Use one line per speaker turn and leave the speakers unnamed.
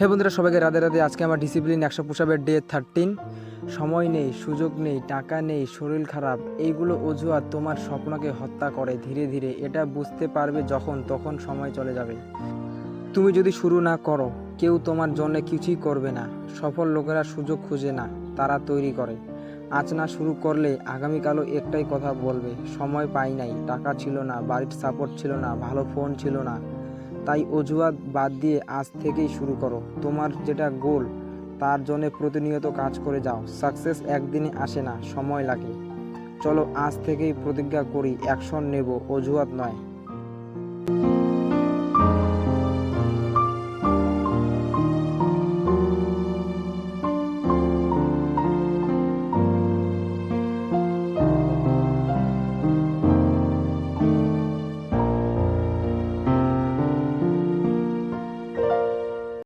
হে বন্ধুরা, সবাইকে রাধে রাধে। আজকে আমার ডিসিপ্লিন 100 পুশ-আপের ডে 13। সময় নেই, সুযোগ নেই, টাকা নেই, শরীর খারাপ, এইগুলো অজুহাত তোমার স্বপ্নকে হত্যা করে। ধীরে ধীরে এটা বুঝতে পারবে যখন তখন সময় চলে যাবে। তুমি যদি শুরু না করো, কেউ তোমার জন্য কিছুই করবে না। সফল লোকেরা সুযোগ খুঁজে না, তারা তৈরি করে। আজ না শুরু করলে আগামীকালও একটাই কথা বলবে, সময় পাই নাই, টাকা ছিল না, বাড়ির সাপোর্ট ছিল না, ভালো ফোন ছিল না। তাই অজুহাত বাদ দিয়ে আজ থেকেই শুরু করো। তোমার যেটা গোল তার জন্য প্রতিনিয়ত কাজ করে যাও। সাকসেস একদিনে আসে না, সময় লাগে। চলো আজ থেকেই প্রতিজ্ঞা করি, অ্যাকশন নেব, অজুহাত নয়।